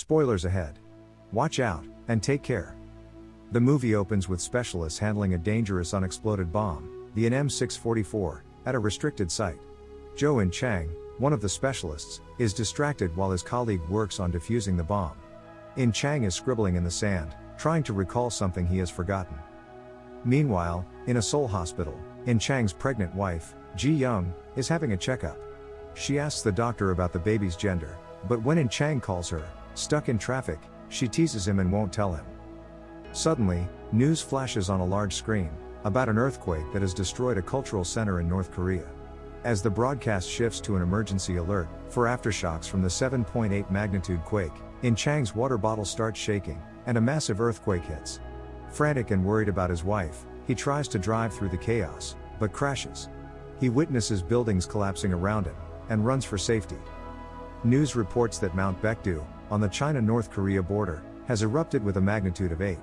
Spoilers ahead. Watch out, and take care. The movie opens with specialists handling a dangerous unexploded bomb, the NM644, at a restricted site. Zhou In Chang, one of the specialists, is distracted while his colleague works on defusing the bomb. In Chang is scribbling in the sand, trying to recall something he has forgotten. Meanwhile, in a Seoul hospital, In Chang's pregnant wife, Ji Young, is having a checkup. She asks the doctor about the baby's gender, but when In Chang calls her, stuck in traffic, she teases him and won't tell him. Suddenly, news flashes on a large screen about an earthquake that has destroyed a cultural center in North Korea. As the broadcast shifts to an emergency alert for aftershocks from the 7.8 magnitude quake, In Chang's water bottle starts shaking, and a massive earthquake hits. Frantic and worried about his wife, he tries to drive through the chaos, but crashes. He witnesses buildings collapsing around him, and runs for safety. News reports that Mount Baekdu, on the China-North Korea border, has erupted with a magnitude of 8.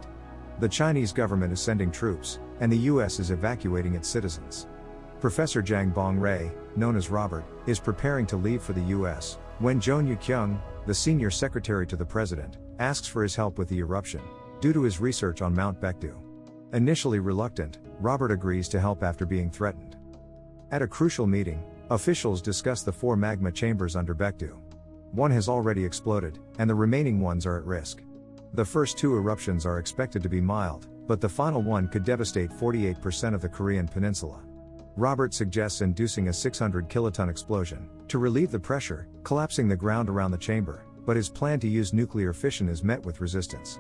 The Chinese government is sending troops, and the US is evacuating its citizens. Professor Jang Bong-rae, known as Robert, is preparing to leave for the US, when Jeon Yu-kyung, the senior secretary to the president, asks for his help with the eruption, due to his research on Mount Baekdu. Initially reluctant, Robert agrees to help after being threatened. At a crucial meeting, officials discuss the 4 magma chambers under Baekdu. One has already exploded, and the remaining ones are at risk. The first 2 eruptions are expected to be mild, but the final one could devastate 48% of the Korean peninsula. Robert suggests inducing a 600 kiloton explosion to relieve the pressure, collapsing the ground around the chamber, but his plan to use nuclear fission is met with resistance.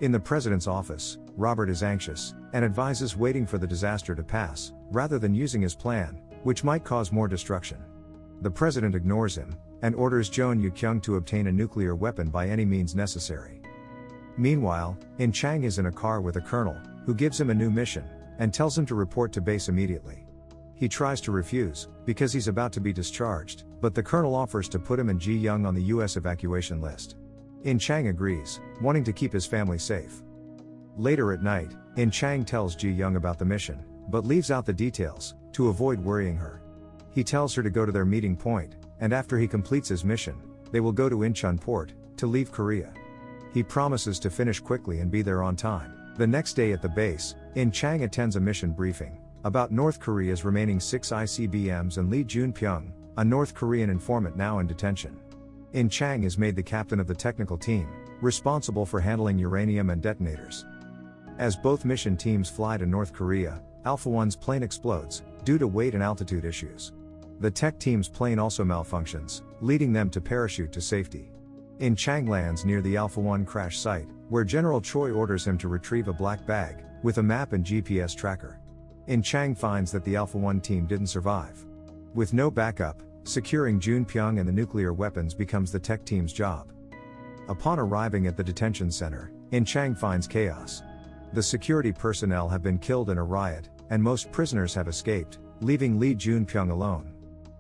In the president's office, Robert is anxious and advises waiting for the disaster to pass, rather than using his plan, which might cause more destruction. The president ignores him and orders Jeon Yu-kyung to obtain a nuclear weapon by any means necessary. Meanwhile, In Chang is in a car with a colonel, who gives him a new mission and tells him to report to base immediately. He tries to refuse, because he's about to be discharged, but the colonel offers to put him and Ji Young on the US evacuation list. In Chang agrees, wanting to keep his family safe. Later at night, In Chang tells Ji Young about the mission, but leaves out the details, to avoid worrying her. He tells her to go to their meeting point, and after he completes his mission, they will go to Incheon port, to leave Korea. He promises to finish quickly and be there on time. The next day at the base, In Chang attends a mission briefing about North Korea's remaining 6 ICBMs and Lee Jun-pyong, a North Korean informant now in detention. In Chang is made the captain of the technical team, responsible for handling uranium and detonators. As both mission teams fly to North Korea, Alpha 1's plane explodes, due to weight and altitude issues. The tech team's plane also malfunctions, leading them to parachute to safety. In Chang lands near the Alpha 1 crash site, where General Choi orders him to retrieve a black bag, with a map and GPS tracker. In Chang finds that the Alpha 1 team didn't survive. With no backup, securing Jun-pyong and the nuclear weapons becomes the tech team's job. Upon arriving at the detention center, In Chang finds chaos. The security personnel have been killed in a riot, and most prisoners have escaped, leaving Lee Jun-pyong alone.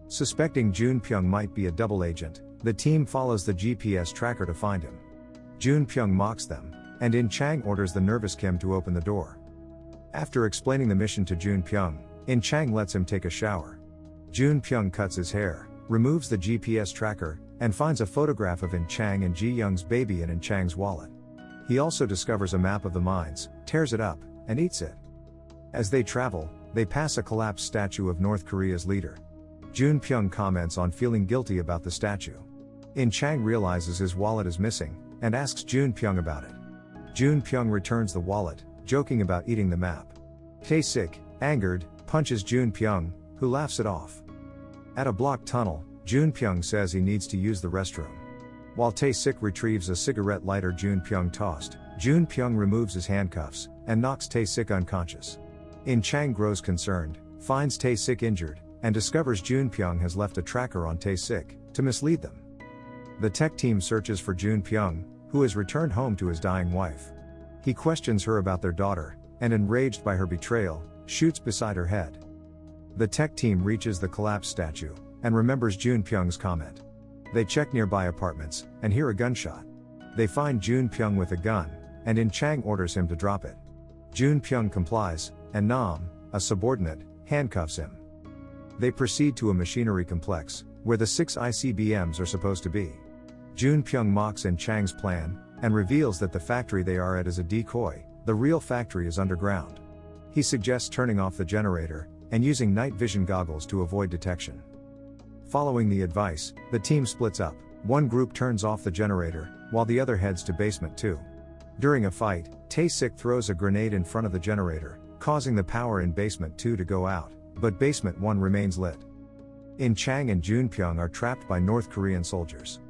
Suspecting Jun-pyong might be a double agent, the team follows the GPS tracker to find him. Jun-pyong mocks them, and In Chang orders the nervous Kim to open the door. After explaining the mission to Jun-pyong, In Chang lets him take a shower. Jun-pyong cuts his hair, removes the GPS tracker, and finds a photograph of In Chang and Ji Young's baby in Chang's wallet. He also discovers a map of the mines, tears it up, and eats it. As they travel, they pass a collapsed statue of North Korea's leader. Jun-pyong comments on feeling guilty about the statue. In Chang realizes his wallet is missing, and asks Jun-pyong about it. Jun-pyong returns the wallet, joking about eating the map. Tae-sik, angered, punches Jun-pyong, who laughs it off. At a blocked tunnel, Jun-pyong says he needs to use the restroom. While Tae-sik retrieves a cigarette lighter Jun-pyong tossed, Jun-pyong removes his handcuffs, and knocks Tae-sik unconscious. In Chang grows concerned, finds Tae-sik injured, and discovers Jun-pyong has left a tracker on Tae-sik, to mislead them. The tech team searches for Jun-pyong, who has returned home to his dying wife. He questions her about their daughter, and enraged by her betrayal, shoots beside her head. The tech team reaches the collapsed statue, and remembers Jun-pyong's comment. They check nearby apartments, and hear a gunshot. They find Jun-pyong with a gun, and In Chang orders him to drop it. Jun-pyong complies, and Nam, a subordinate, handcuffs him. They proceed to a machinery complex, where the 6 ICBMs are supposed to be. Jun Pyong mocks In Chang's plan, and reveals that the factory they are at is a decoy, the real factory is underground. He suggests turning off the generator, and using night vision goggles to avoid detection. Following the advice, the team splits up. One group turns off the generator, while the other heads to basement 2. During a fight, Tae-sik throws a grenade in front of the generator, causing the power in basement 2 to go out, but basement 1 remains lit. In Chang and Jun Pyong are trapped by North Korean soldiers.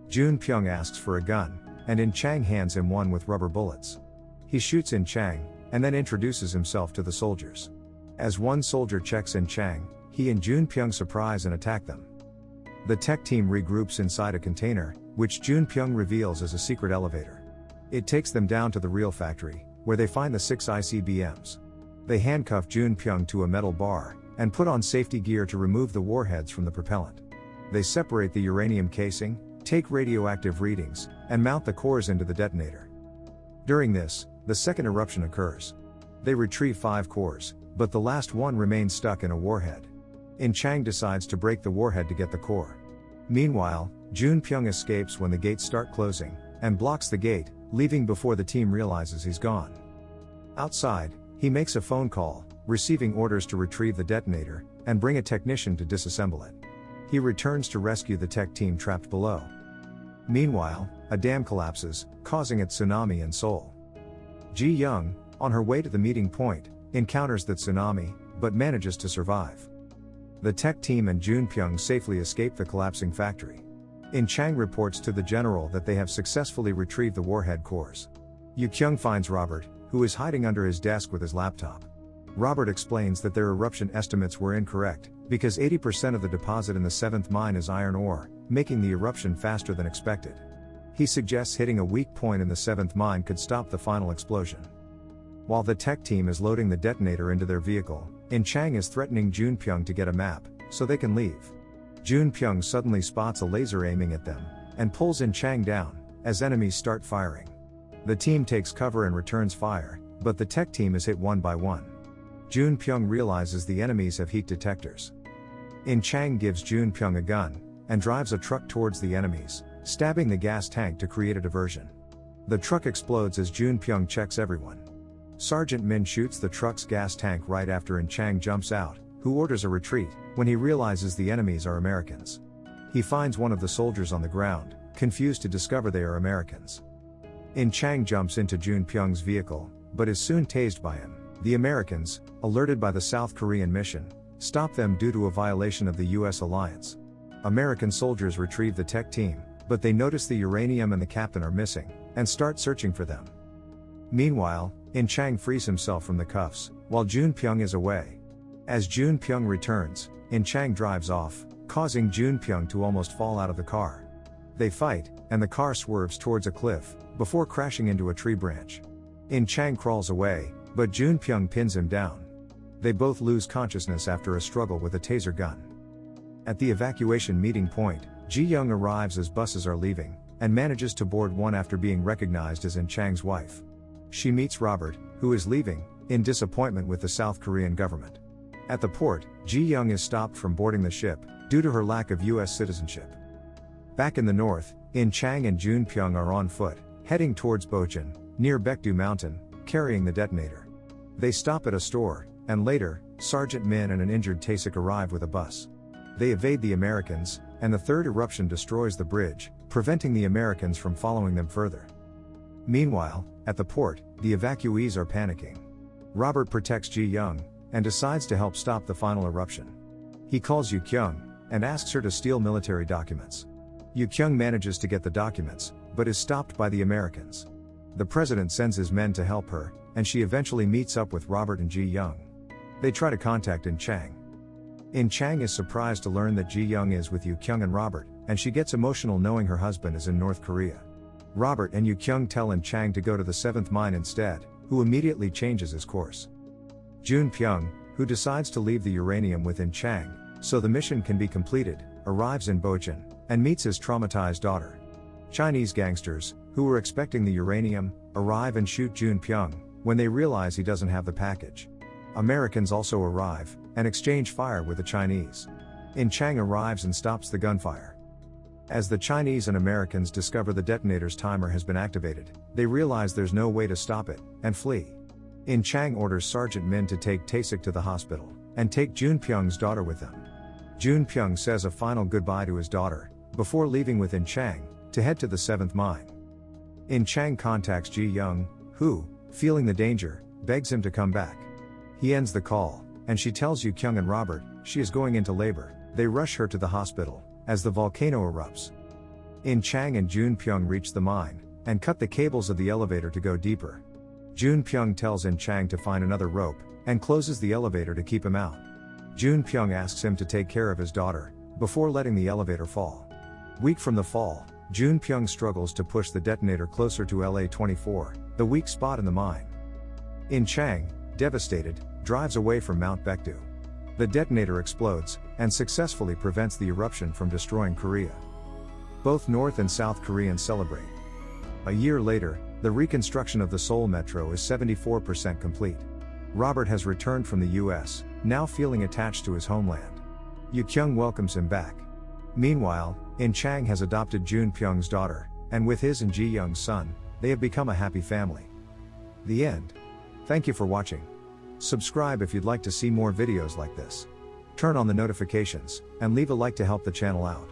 Jun Pyong asks for a gun, and In Chang hands him one with rubber bullets. He shoots In Chang, and then introduces himself to the soldiers. As one soldier checks In Chang, he and Jun Pyong surprise and attack them. The tech team regroups inside a container, which Jun Pyong reveals as a secret elevator. It takes them down to the real factory, where they find the 6 ICBMs. They handcuff Jun Pyong to a metal bar, and put on safety gear to remove the warheads from the propellant. They separate the uranium casing, take radioactive readings, and mount the cores into the detonator. During this, the second eruption occurs. They retrieve 5 cores, but the last one remains stuck in a warhead. In Chang decides to break the warhead to get the core. Meanwhile, Jun Pyong escapes when the gates start closing, and blocks the gate, leaving before the team realizes he's gone. Outside, he makes a phone call, receiving orders to retrieve the detonator, and bring a technician to disassemble it. He returns to rescue the tech team trapped below. Meanwhile, a dam collapses, causing a tsunami in Seoul. Ji Young, on her way to the meeting point, encounters the tsunami, but manages to survive. The tech team and Jun Pyong safely escape the collapsing factory. In Chang reports to the general that they have successfully retrieved the warhead cores. Yu Kyung finds Robert, who is hiding under his desk with his laptop. Robert explains that their eruption estimates were incorrect, because 80% of the deposit in the 7th mine is iron ore, making the eruption faster than expected. He suggests hitting a weak point in the 7th mine could stop the final explosion. While the tech team is loading the detonator into their vehicle, In Chang is threatening Jun Pyong to get a map, so they can leave. Jun Pyong suddenly spots a laser aiming at them, and pulls In Chang down, as enemies start firing. The team takes cover and returns fire, but the tech team is hit one by one. Jun Pyong realizes the enemies have heat detectors. In Chang gives Jun Pyong a gun, and drives a truck towards the enemies, stabbing the gas tank to create a diversion. The truck explodes as Jun Pyong checks everyone. Sergeant Min shoots the truck's gas tank right after In Chang jumps out, who orders a retreat, when he realizes the enemies are Americans. He finds one of the soldiers on the ground, confused to discover they are Americans. In Chang jumps into Jun Pyong's vehicle, but is soon tased by him. The Americans, alerted by the South Korean mission, stop them due to a violation of the US alliance. American soldiers retrieve the tech team, but they notice the uranium and the captain are missing, and start searching for them. Meanwhile, In Chang frees himself from the cuffs, while Jun Pyong is away. As Jun Pyong returns, In Chang drives off, causing Jun Pyong to almost fall out of the car. They fight, and the car swerves towards a cliff, before crashing into a tree branch. In Chang crawls away, but Jun Pyong pins him down. They both lose consciousness after a struggle with a taser gun. At the evacuation meeting point, Ji Young arrives as buses are leaving, and manages to board one after being recognized as In Chang's wife. She meets Robert, who is leaving, in disappointment with the South Korean government. At the port, Ji Young is stopped from boarding the ship, due to her lack of US citizenship. Back in the north, In Chang and Jun Pyong are on foot, heading towards Bojin, near Baekdu Mountain, carrying the detonator. They stop at a store, and later, Sergeant Min and an injured Tae-sik arrive with a bus. They evade the Americans, and the third eruption destroys the bridge, preventing the Americans from following them further. Meanwhile, at the port, the evacuees are panicking. Robert protects Ji Young, and decides to help stop the final eruption. He calls Yu Kyung, and asks her to steal military documents. Yu Kyung manages to get the documents, but is stopped by the Americans. The president sends his men to help her, and she eventually meets up with Robert and Ji Young. They try to contact In Chang. In Chang is surprised to learn that Ji Young is with Yu Kyung and Robert, and she gets emotional knowing her husband is in North Korea. Robert and Yu Kyung tell In Chang to go to the 7th mine instead, who immediately changes his course. Jun Pyong, who decides to leave the uranium with In Chang, so the mission can be completed, arrives in Bojin, and meets his traumatized daughter. Chinese gangsters, who were expecting the uranium, arrive and shoot Jun Pyong, when they realize he doesn't have the package. Americans also arrive, and exchange fire with the Chinese. In Chang arrives and stops the gunfire. As the Chinese and Americans discover the detonator's timer has been activated, they realize there's no way to stop it, and flee. In Chang orders Sergeant Min to take Taesik to the hospital, and take Junpyoung's daughter with them. Junpyoung says a final goodbye to his daughter, before leaving with In Chang, to head to the 7th mine. In Chang contacts Ji Young, who, feeling the danger, begs him to come back. He ends the call, and she tells Yu Kyung and Robert, she is going into labor. They rush her to the hospital, as the volcano erupts. In Chang and Junpyoung reach the mine, and cut the cables of the elevator to go deeper. Junpyoung tells In Chang to find another rope, and closes the elevator to keep him out. Junpyoung asks him to take care of his daughter, before letting the elevator fall. Weak from the fall, Junpyoung struggles to push the detonator closer to LA-24, the weak spot in the mine. In Chang, devastated, drives away from Mount Baekdu. The detonator explodes, and successfully prevents the eruption from destroying Korea. Both North and South Koreans celebrate. A year later, the reconstruction of the Seoul Metro is 74% complete. Robert has returned from the US, now feeling attached to his homeland. Yu Kyung welcomes him back. Meanwhile, In Chang has adopted Junpyoung's daughter, and with his and Ji Young's son, they have become a happy family. The end. Thank you for watching. Subscribe if you'd like to see more videos like this. Turn on the notifications, and leave a like to help the channel out.